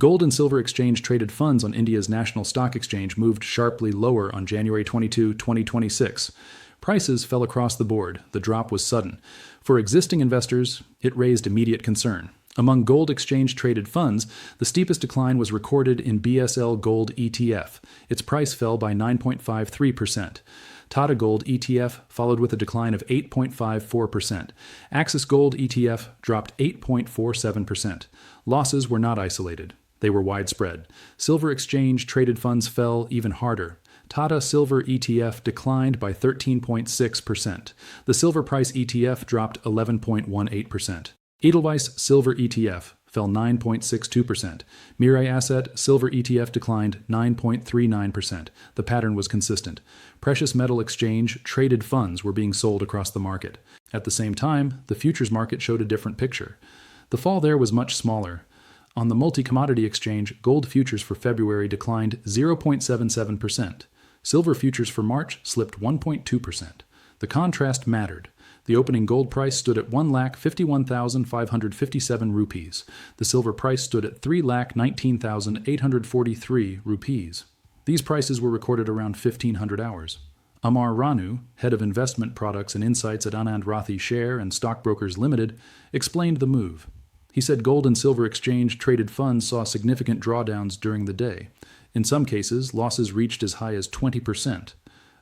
Gold and silver exchange-traded funds on India's national stock exchange moved sharply lower on January 22, 2026. Prices fell across the board. The drop was sudden. For existing investors, it raised immediate concern. Among gold exchange-traded funds, the steepest decline was recorded in BSL Gold ETF. Its price fell by 9.53%. Tata Gold ETF followed with a decline of 8.54%. Axis Gold ETF dropped 8.47%. Losses were not isolated. They were widespread. Silver exchange-traded funds fell even harder. Tata Silver ETF declined by 13.6%. The silver price ETF dropped 11.18%. Edelweiss Silver ETF fell 9.62%. Mirai Asset Silver ETF declined 9.39%. The pattern was consistent. Precious metal exchange traded funds were being sold across the market. At the same time, the futures market showed a different picture. The fall there was much smaller. On the multi-commodity exchange, gold futures for February declined 0.77%. Silver futures for March slipped 1.2%. The contrast mattered. The opening gold price stood at 1,51,557 rupees. The silver price stood at 3,19,843 rupees. These prices were recorded around 1500 hours. Amar Ranu, head of investment products and insights at Anand Rathi Share and Stockbrokers Limited, explained the move. He said gold and silver exchange-traded funds saw significant drawdowns during the day. In some cases, losses reached as high as 20%.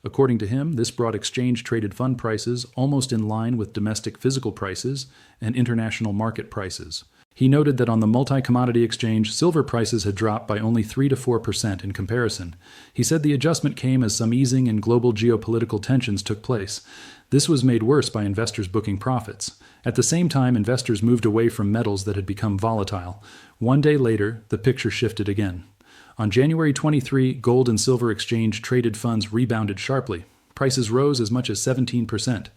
According to him, this brought exchange-traded fund prices almost in line with domestic physical prices and international market prices. He noted that on the multi-commodity exchange, silver prices had dropped by only 3 to 4% in comparison. He said the adjustment came as some easing in global geopolitical tensions took place. This was made worse by investors booking profits. At the same time, investors moved away from metals that had become volatile. One day later, the picture shifted again. On January 23, gold and silver exchange-traded funds rebounded sharply. Prices rose as much as 17%.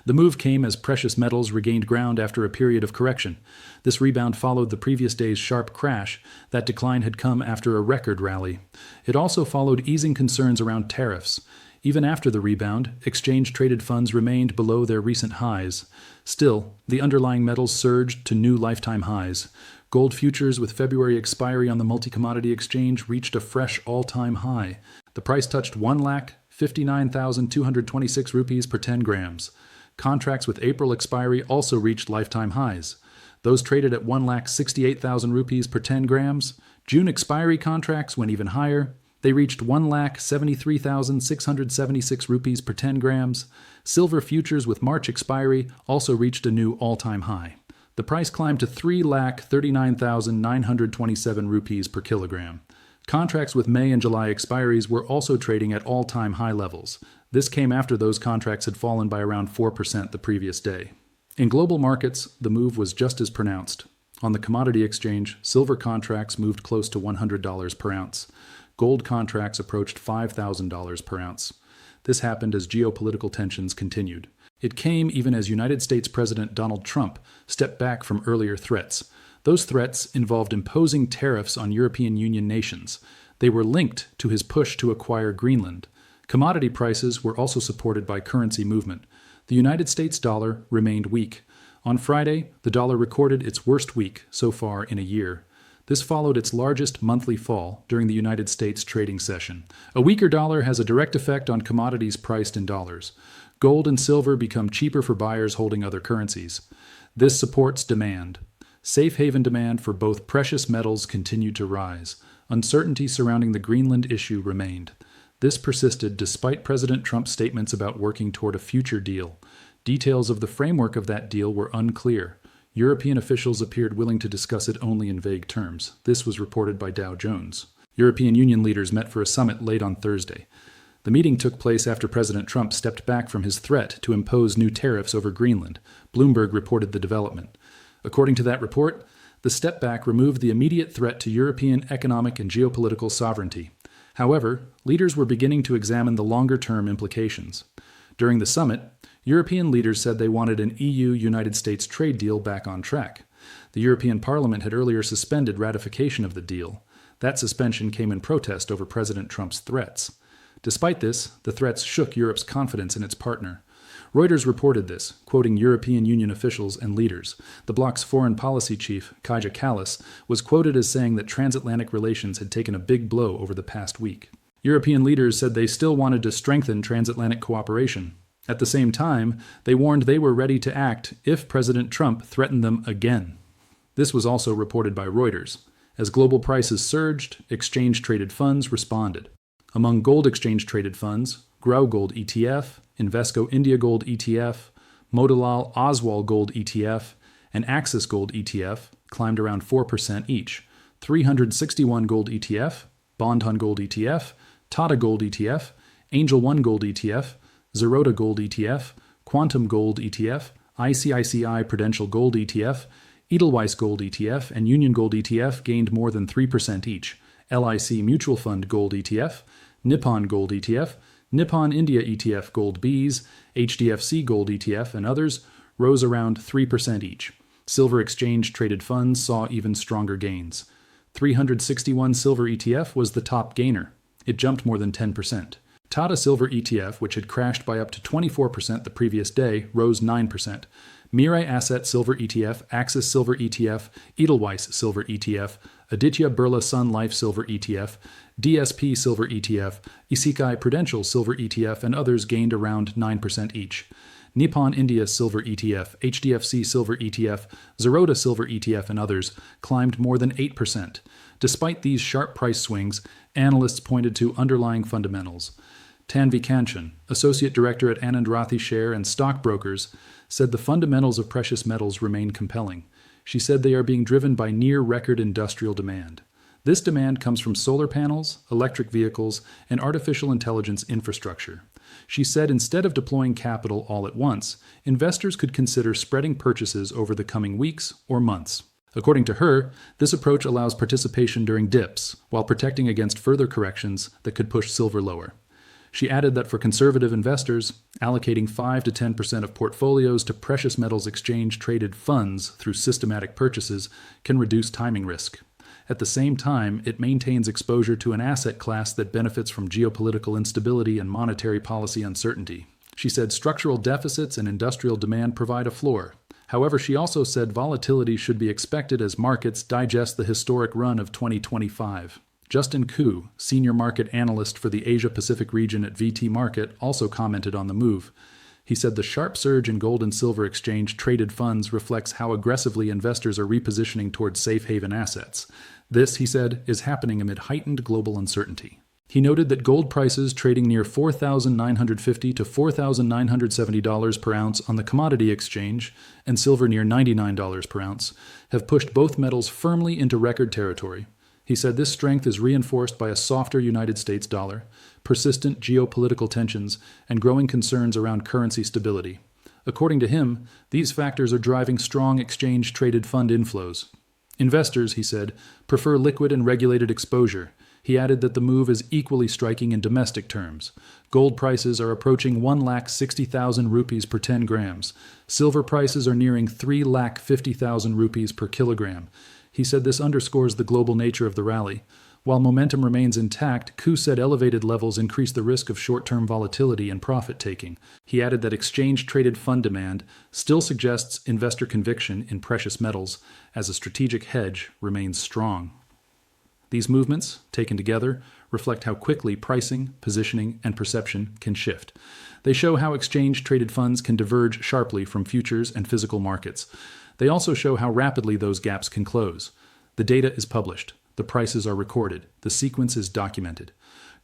The move came as precious metals regained ground after a period of correction. This rebound followed the previous day's sharp crash. That decline had come after a record rally. It also followed easing concerns around tariffs. Even after the rebound, exchange-traded funds remained below their recent highs. Still, the underlying metals surged to new lifetime highs. Gold futures with February expiry on the multi-commodity exchange reached a fresh all-time high. The price touched 1,59,226 rupees per 10 grams. Contracts with April expiry also reached lifetime highs. Those traded at 1,68,000 rupees per 10 grams. June expiry contracts went even higher. They reached 1,73,676 rupees per 10 grams. Silver futures with March expiry also reached a new all-time high. The price climbed to 3,39,927 rupees per kilogram. Contracts with May and July expiries were also trading at all-time high levels. This came after those contracts had fallen by around 4% the previous day. In global markets, the move was just as pronounced. On the commodity exchange, silver contracts moved close to $100 per ounce. Gold contracts approached $5,000 per ounce. This happened as geopolitical tensions continued. It came even as United States President Donald Trump stepped back from earlier threats. Those threats involved imposing tariffs on European Union nations. They were linked to his push to acquire Greenland. Commodity prices were also supported by currency movement. The United States dollar remained weak. On Friday, the dollar recorded its worst week so far in a year. This followed its largest monthly fall during the United States trading session. A weaker dollar has a direct effect on commodities priced in dollars. Gold and silver become cheaper for buyers holding other currencies. This supports demand. Safe haven demand for both precious metals continued to rise. Uncertainty surrounding the Greenland issue remained. This persisted despite President Trump's statements about working toward a future deal. Details of the framework of that deal were unclear. European officials appeared willing to discuss it only in vague terms. This was reported by Dow Jones. European Union leaders met for a summit late on Thursday. The meeting took place after President Trump stepped back from his threat to impose new tariffs over Greenland. Bloomberg reported the development. According to that report, the step back removed the immediate threat to European economic and geopolitical sovereignty. However, leaders were beginning to examine the longer-term implications. During the summit, European leaders said they wanted an EU-United States trade deal back on track. The European Parliament had earlier suspended ratification of the deal. That suspension came in protest over President Trump's threats. Despite this, the threats shook Europe's confidence in its partner. Reuters reported this, quoting European Union officials and leaders. The bloc's foreign policy chief, Kaja Kallas, was quoted as saying that transatlantic relations had taken a big blow over the past week. European leaders said they still wanted to strengthen transatlantic cooperation. At the same time, they warned they were ready to act if President Trump threatened them again. This was also reported by Reuters. As global prices surged, exchange-traded funds responded. Among gold exchange-traded funds, Grau Gold ETF, Invesco India Gold ETF, Motilal Oswal Gold ETF, and Axis Gold ETF climbed around 4% each. 361 Gold ETF, Bandhan Gold ETF, Tata Gold ETF, Angel One Gold ETF, Zerodha Gold ETF, Quantum Gold ETF, ICICI Prudential Gold ETF, Edelweiss Gold ETF, and Union Gold ETF gained more than 3% each. LIC Mutual Fund Gold ETF, Nippon Gold ETF, Nippon India ETF Gold Bs, HDFC Gold ETF, and others rose around 3% each. Silver exchange-traded funds saw even stronger gains. 361 Silver ETF was the top gainer. It jumped more than 10%. Tata Silver ETF, which had crashed by up to 24% the previous day, rose 9%. Mirae Asset Silver ETF, Axis Silver ETF, Edelweiss Silver ETF, Aditya Birla Sun Life Silver ETF, DSP Silver ETF, Isekai Prudential Silver ETF, and others gained around 9% each. Nippon India Silver ETF, HDFC Silver ETF, Zerodha Silver ETF, and others climbed more than 8%. Despite these sharp price swings, analysts pointed to underlying fundamentals. Tanvi Kanchan, Associate Director at Anand Rathi Share and Stockbrokers, said the fundamentals of precious metals remain compelling. She said they are being driven by near-record industrial demand. This demand comes from solar panels, electric vehicles, and artificial intelligence infrastructure. She said instead of deploying capital all at once, investors could consider spreading purchases over the coming weeks or months. According to her, this approach allows participation during dips, while protecting against further corrections that could push silver lower. She added that for conservative investors, allocating 5 to 10% of portfolios to precious metals exchange-traded funds through systematic purchases can reduce timing risk. At the same time, it maintains exposure to an asset class that benefits from geopolitical instability and monetary policy uncertainty. She said structural deficits and industrial demand provide a floor. However, she also said volatility should be expected as markets digest the historic run of 2025. Justin Koo, senior market analyst for the Asia-Pacific region at VT Market, also commented on the move. He said the sharp surge in gold and silver exchange-traded funds reflects how aggressively investors are repositioning towards safe haven assets. This, he said, is happening amid heightened global uncertainty. He noted that gold prices trading near $4,950 to $4,970 per ounce on the commodity exchange and silver near $99 per ounce have pushed both metals firmly into record territory. He said this strength is reinforced by a softer United States dollar, persistent geopolitical tensions, and growing concerns around currency stability. According to him, these factors are driving strong exchange-traded fund inflows. Investors, he said, prefer liquid and regulated exposure. He added that the move is equally striking in domestic terms. Gold prices are approaching 1,60,000 rupees per 10 grams. Silver prices are nearing 3,50,000 rupees per kilogram. He said this underscores the global nature of the rally. While momentum remains intact, Koo said elevated levels increase the risk of short-term volatility and profit-taking. He added that exchange-traded fund demand still suggests investor conviction in precious metals as a strategic hedge remains strong. These movements, taken together, reflect how quickly pricing, positioning, and perception can shift. They show how exchange-traded funds can diverge sharply from futures and physical markets. They also show how rapidly those gaps can close. The data is published. The prices are recorded. The sequence is documented.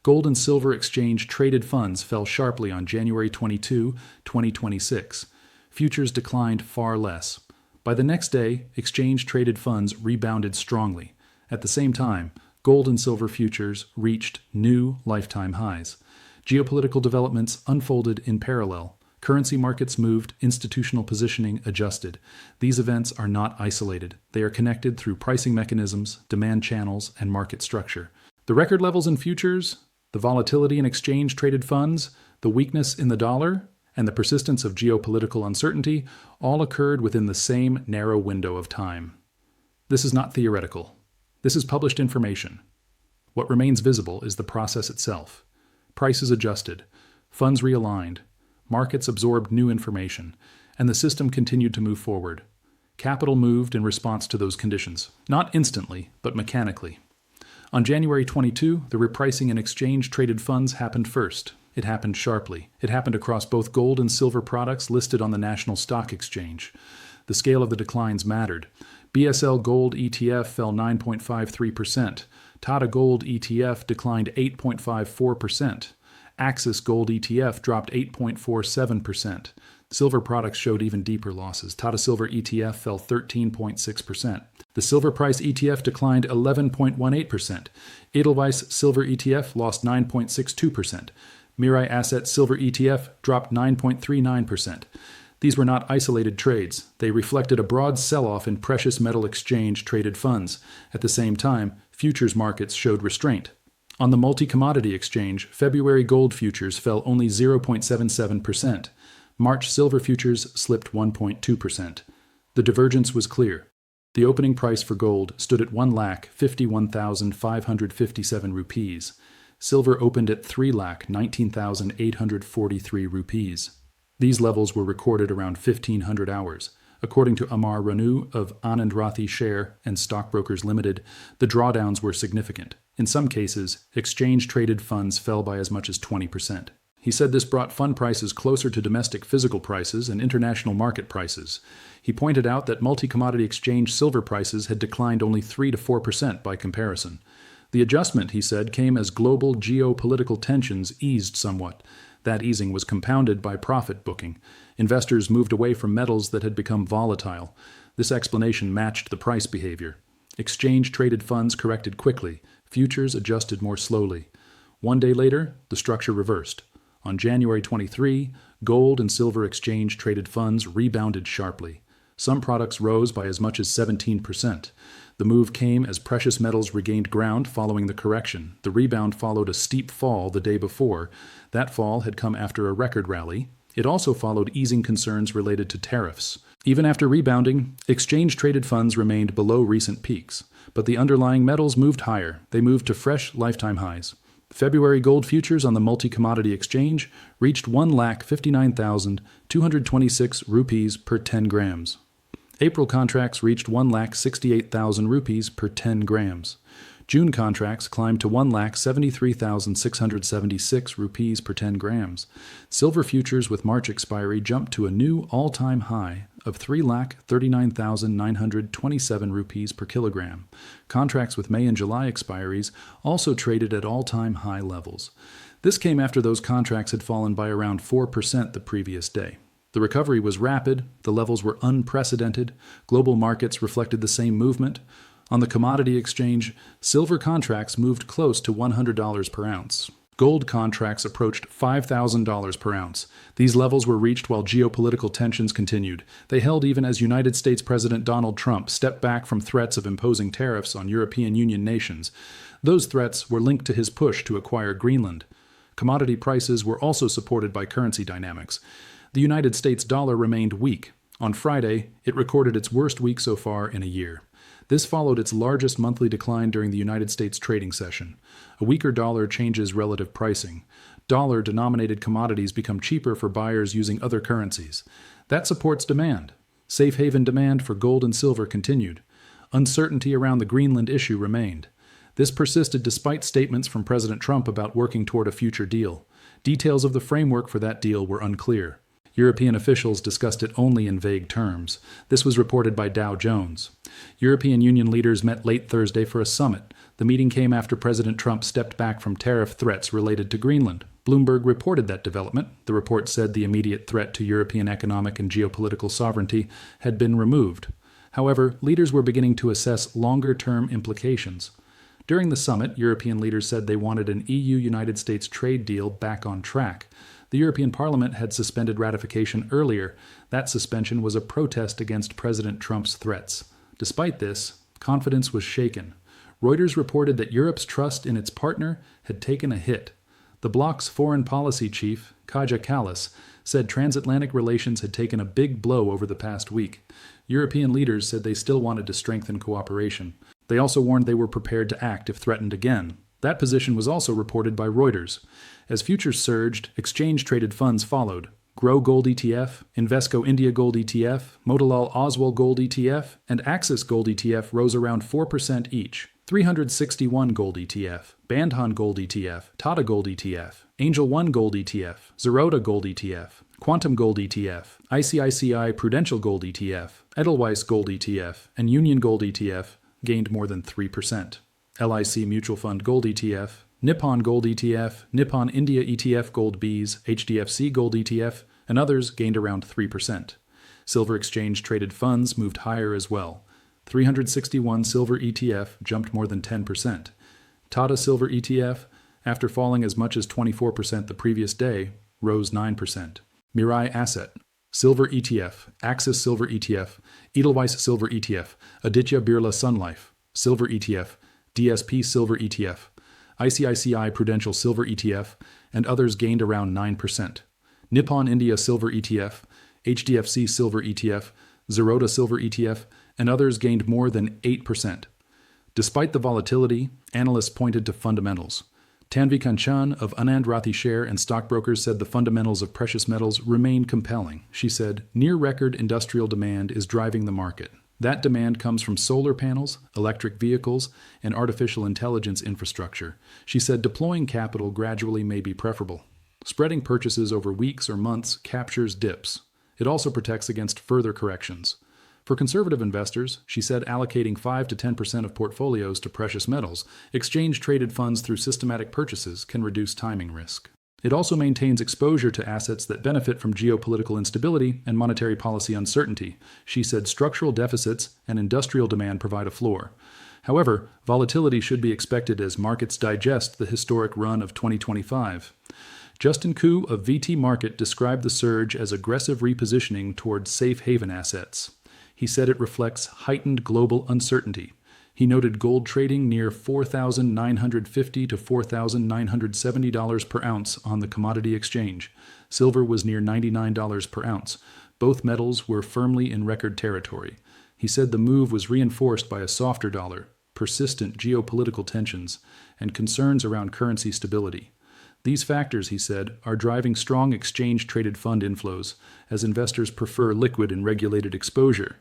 Gold and silver exchange-traded funds fell sharply on January 22, 2026. Futures declined far less. By the next day, exchange-traded funds rebounded strongly. At the same time, gold and silver futures reached new lifetime highs. Geopolitical developments unfolded in parallel. Currency markets moved, institutional positioning adjusted. These events are not isolated. They are connected through pricing mechanisms, demand channels, and market structure. The record levels in futures, the volatility in exchange-traded funds, the weakness in the dollar, and the persistence of geopolitical uncertainty all occurred within the same narrow window of time. This is not theoretical. This is published information. What remains visible is the process itself. Prices adjusted, funds realigned, markets absorbed new information, and the system continued to move forward. Capital moved in response to those conditions, not instantly, but mechanically. On January 22, the repricing in exchange-traded funds happened first. It happened sharply. It happened across both gold and silver products listed on the National Stock Exchange. The scale of the declines mattered. BSL Gold ETF fell 9.53%. Tata Gold ETF declined 8.54%. Axis Gold ETF dropped 8.47%. Silver products showed even deeper losses. Tata Silver ETF fell 13.6%. The silver price ETF declined 11.18%. Edelweiss Silver ETF lost 9.62%. Mirai Asset Silver ETF dropped 9.39%. These were not isolated trades. They reflected a broad sell-off in precious metal exchange-traded funds. At the same time, futures markets showed restraint. On the multi-commodity exchange, February gold futures fell only 0.77%. March silver futures slipped 1.2%. The divergence was clear. The opening price for gold stood at 1,51,557 rupees. Silver opened at 3,19,843 rupees. These levels were recorded around 1500 hours. According to Amar Ranu of Anand Rathi Share and Stockbrokers Limited, the drawdowns were significant. In some cases, exchange-traded funds fell by as much as 20%. He said this brought fund prices closer to domestic physical prices and international market prices. He pointed out that multi-commodity exchange silver prices had declined only 3 to 4% by comparison. The adjustment, he said, came as global geopolitical tensions eased somewhat. That easing was compounded by profit booking. Investors moved away from metals that had become volatile. This explanation matched the price behavior. Exchange-traded funds corrected quickly. Futures adjusted more slowly. One day later, the structure reversed. On January 23, gold and silver exchange-traded funds rebounded sharply. Some products rose by as much as 17%. The move came as precious metals regained ground following the correction. The rebound followed a steep fall the day before. That fall had come after a record rally. It also followed easing concerns related to tariffs. Even after rebounding, exchange-traded funds remained below recent peaks. But the underlying metals moved higher. They moved to fresh lifetime highs. February gold futures on the multi-commodity exchange reached 1,59,226 rupees per 10 grams. April contracts reached 1,68,000 rupees per 10 grams. June contracts climbed to 1,73,676 rupees per 10 grams. Silver futures with March expiry jumped to a new all-time high of 3,39,927 rupees per kilogram. Contracts with May and July expiries also traded at all-time high levels. This came after those contracts had fallen by around 4% the previous day. The recovery was rapid, the levels were unprecedented, global markets reflected the same movement. On the commodity exchange, silver contracts moved close to $100 per ounce. Gold contracts approached $5,000 per ounce. These levels were reached while geopolitical tensions continued. They held even as United States President Donald Trump stepped back from threats of imposing tariffs on European Union nations. Those threats were linked to his push to acquire Greenland. Commodity prices were also supported by currency dynamics. The United States dollar remained weak. On Friday, it recorded its worst week so far in a year. This followed its largest monthly decline during the United States trading session. A weaker dollar changes relative pricing. Dollar-denominated commodities become cheaper for buyers using other currencies. That supports demand. Safe haven demand for gold and silver continued. Uncertainty around the Greenland issue remained. This persisted despite statements from President Trump about working toward a future deal. Details of the framework for that deal were unclear. European officials discussed it only in vague terms. This was reported by Dow Jones. European Union leaders met late Thursday for a summit. The meeting came after President Trump stepped back from tariff threats related to Greenland. Bloomberg reported that development. The report said the immediate threat to European economic and geopolitical sovereignty had been removed. However, leaders were beginning to assess longer-term implications. During the summit, European leaders said they wanted an EU-United States trade deal back on track. The European Parliament had suspended ratification earlier. That suspension was a protest against President Trump's threats. Despite this, confidence was shaken. Reuters reported that Europe's trust in its partner had taken a hit. The bloc's foreign policy chief, Kaja Kallas, said transatlantic relations had taken a big blow over the past week. European leaders said they still wanted to strengthen cooperation. They also warned they were prepared to act if threatened again. That position was also reported by Reuters. As futures surged, exchange-traded funds followed. Grow Gold ETF, Invesco India Gold ETF, Motilal Oswal Gold ETF, and Axis Gold ETF rose around 4% each. 361 Gold ETF, Bandhan Gold ETF, Tata Gold ETF, Angel One Gold ETF, Zerodha Gold ETF, Quantum Gold ETF, ICICI Prudential Gold ETF, Edelweiss Gold ETF, and Union Gold ETF gained more than 3%. LIC Mutual Fund Gold ETF, Nippon Gold ETF, Nippon India ETF Gold Bs, HDFC Gold ETF, and others gained around 3%. Silver exchange traded funds moved higher as well. 361 Silver ETF jumped more than 10%. Tata Silver ETF, after falling as much as 24% the previous day, rose 9%. Mirai Asset, Silver ETF, Axis Silver ETF, Edelweiss Silver ETF, Aditya Birla Sun Life, Silver ETF, DSP Silver ETF, ICICI Prudential Silver ETF, and others gained around 9%. Nippon India Silver ETF, HDFC Silver ETF, Zerodha Silver ETF, and others gained more than 8%. Despite the volatility, analysts pointed to fundamentals. Tanvi Kanchan of Anand Rathi Share and Stockbrokers said the fundamentals of precious metals remain compelling. She said, near-record industrial demand is driving the market. That demand comes from solar panels, electric vehicles, and artificial intelligence infrastructure. She said deploying capital gradually may be preferable. Spreading purchases over weeks or months captures dips. It also protects against further corrections. For conservative investors, she said allocating 5 to 10% of portfolios to precious metals, exchange-traded funds through systematic purchases can reduce timing risk. It also maintains exposure to assets that benefit from geopolitical instability and monetary policy uncertainty. She said structural deficits and industrial demand provide a floor. However, volatility should be expected as markets digest the historic run of 2025. Justin Koo of VT Market described the surge as aggressive repositioning towards safe haven assets. He said it reflects heightened global uncertainty. He noted gold trading near $4,950 to $4,970 per ounce on the commodity exchange. Silver was near $99 per ounce. Both metals were firmly in record territory. He said the move was reinforced by a softer dollar, persistent geopolitical tensions, and concerns around currency stability. These factors, he said, are driving strong exchange-traded fund inflows, as investors prefer liquid and regulated exposure.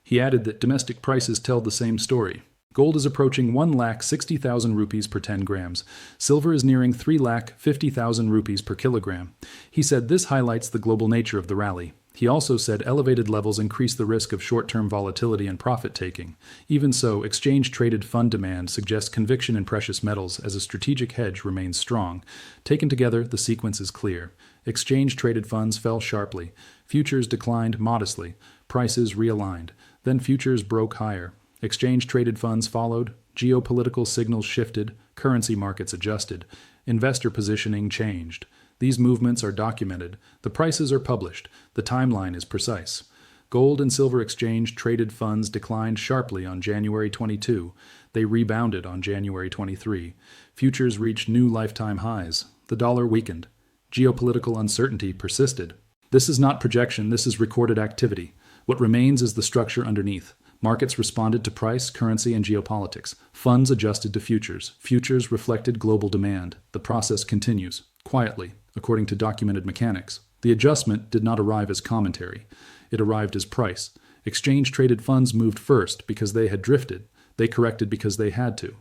He added that domestic prices tell the same story. Gold is approaching 1,60,000 rupees per 10 grams. Silver is nearing 3,50,000 rupees per kilogram. He said this highlights the global nature of the rally. He also said elevated levels increase the risk of short-term volatility and profit-taking. Even so, exchange-traded fund demand suggests conviction in precious metals as a strategic hedge remains strong. Taken together, the sequence is clear. Exchange-traded funds fell sharply. Futures declined modestly. Prices realigned. Then futures broke higher. Exchange-traded funds followed. Geopolitical signals shifted. Currency markets adjusted. Investor positioning changed. These movements are documented. The prices are published. The timeline is precise. Gold and silver exchange-traded funds declined sharply on January 22. They rebounded on January 23. Futures reached new lifetime highs. The dollar weakened. Geopolitical uncertainty persisted. This is not projection, this is recorded activity. What remains is the structure underneath. Markets responded to price, currency, and geopolitics. Funds adjusted to futures. Futures reflected global demand. The process continues, quietly, according to documented mechanics. The adjustment did not arrive as commentary. It arrived as price. Exchange-traded funds moved first because they had drifted. They corrected because they had to.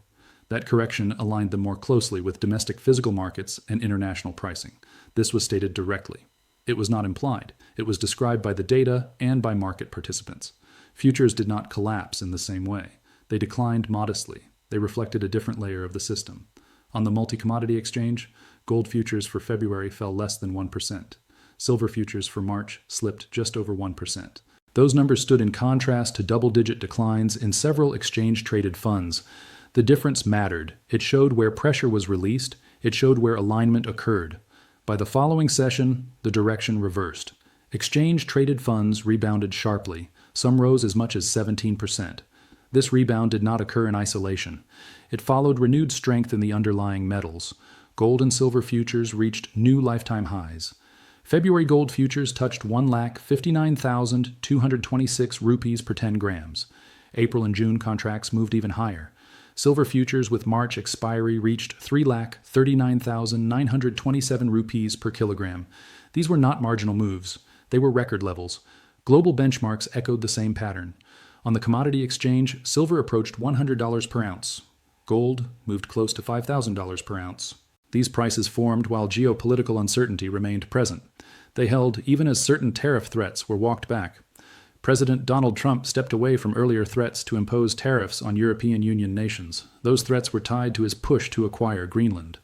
That correction aligned them more closely with domestic physical markets and international pricing. This was stated directly. It was not implied. It was described by the data and by market participants. Futures did not collapse in the same way. They declined modestly. They reflected a different layer of the system. On the multi-commodity exchange, gold futures for February fell less than 1%. Silver futures for March slipped just over 1%. Those numbers stood in contrast to double-digit declines in several exchange-traded funds. The difference mattered. It showed where pressure was released. It showed where alignment occurred. By the following session, the direction reversed. Exchange-traded funds rebounded sharply. Some rose as much as 17%. This rebound did not occur in isolation. It followed renewed strength in the underlying metals. Gold and silver futures reached new lifetime highs. February gold futures touched 1,59,226 rupees per 10 grams. April and June contracts moved even higher. Silver futures with March expiry reached 3,39,927 rupees per kilogram. These were not marginal moves. They were record levels. Global benchmarks echoed the same pattern. On the commodity exchange, silver approached $100 per ounce. Gold moved close to $5,000 per ounce. These prices formed while geopolitical uncertainty remained present. They held even as certain tariff threats were walked back. President Donald Trump stepped away from earlier threats to impose tariffs on European Union nations. Those threats were tied to his push to acquire Greenland.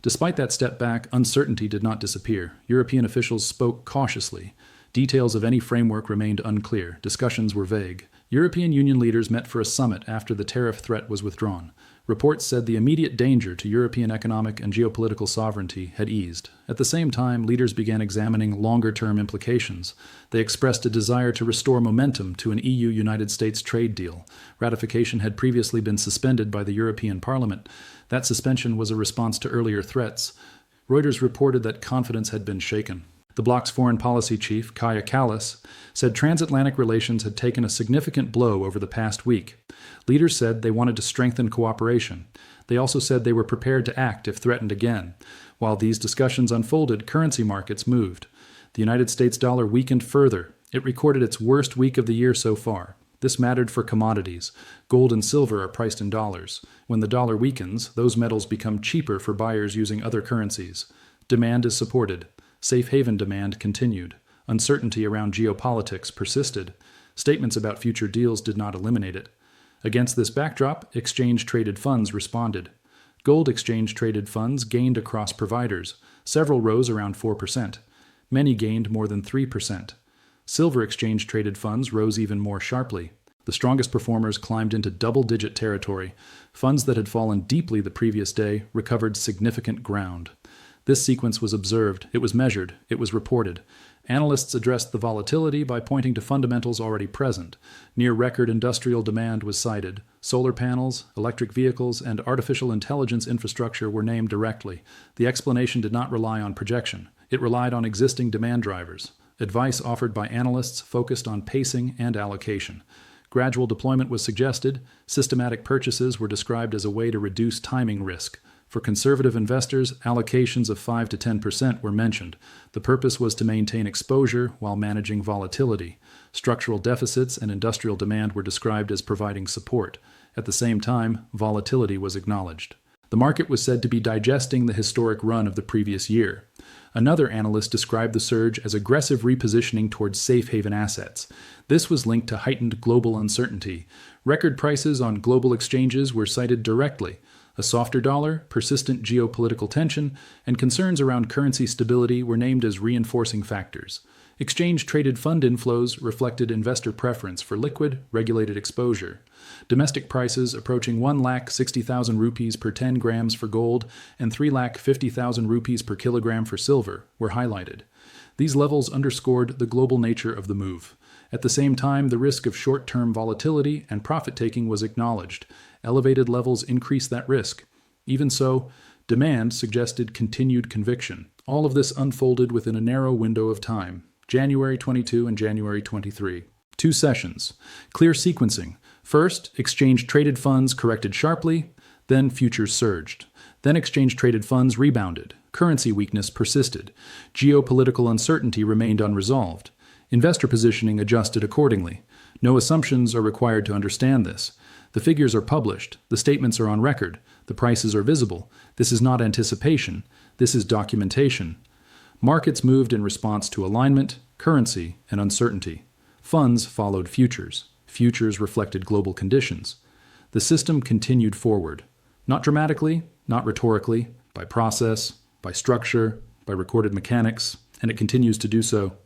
Despite that step back, uncertainty did not disappear. European officials spoke cautiously. Details of any framework remained unclear. Discussions were vague. European Union leaders met for a summit after the tariff threat was withdrawn. Reports said the immediate danger to European economic and geopolitical sovereignty had eased. At the same time, leaders began examining longer-term implications. They expressed a desire to restore momentum to an EU-United States trade deal. Ratification had previously been suspended by the European Parliament. That suspension was a response to earlier threats. Reuters reported that confidence had been shaken. The bloc's foreign policy chief, Kaja Kallas, said transatlantic relations had taken a significant blow over the past week. Leaders said they wanted to strengthen cooperation. They also said they were prepared to act if threatened again. While these discussions unfolded, currency markets moved. The United States dollar weakened further. It recorded its worst week of the year so far. This mattered for commodities. Gold and silver are priced in dollars. When the dollar weakens, those metals become cheaper for buyers using other currencies. Demand is supported. Safe haven demand continued. Uncertainty around geopolitics persisted. Statements about future deals did not eliminate it. Against this backdrop, exchange-traded funds responded. Gold exchange-traded funds gained across providers. Several rose around 4%. Many gained more than 3%. Silver exchange-traded funds rose even more sharply. The strongest performers climbed into double-digit territory. Funds that had fallen deeply the previous day recovered significant ground. This sequence was observed, it was measured, it was reported. Analysts addressed the volatility by pointing to fundamentals already present. Near-record industrial demand was cited. Solar panels, electric vehicles, and artificial intelligence infrastructure were named directly. The explanation did not rely on projection. It relied on existing demand drivers. Advice offered by analysts focused on pacing and allocation. Gradual deployment was suggested. Systematic purchases were described as a way to reduce timing risk. For conservative investors, allocations of 5 to 10% were mentioned. The purpose was to maintain exposure while managing volatility. Structural deficits and industrial demand were described as providing support. At the same time, volatility was acknowledged. The market was said to be digesting the historic run of the previous year. Another analyst described the surge as aggressive repositioning towards safe haven assets. This was linked to heightened global uncertainty. Record prices on global exchanges were cited directly. A softer dollar, persistent geopolitical tension, and concerns around currency stability were named as reinforcing factors. Exchange-traded fund inflows reflected investor preference for liquid, regulated exposure. Domestic prices approaching 1,60,000 rupees per 10 grams for gold and 3,50,000 rupees per kilogram for silver were highlighted. These levels underscored the global nature of the move. At the same time, the risk of short-term volatility and profit-taking was acknowledged. Elevated levels increased that risk. Even so, demand suggested continued conviction. All of this unfolded within a narrow window of time, January 22 and January 23. 2 sessions. Clear sequencing. First, exchange-traded funds corrected sharply, then futures surged. Then exchange-traded funds rebounded. Currency weakness persisted. Geopolitical uncertainty remained unresolved. Investor positioning adjusted accordingly. No assumptions are required to understand this. The figures are published. The statements are on record. The prices are visible. This is not anticipation. This is documentation. Markets moved in response to alignment, currency, and uncertainty. Funds followed futures. Futures reflected global conditions. The system continued forward. Not dramatically, not rhetorically, by process, by structure, by recorded mechanics, and it continues to do so.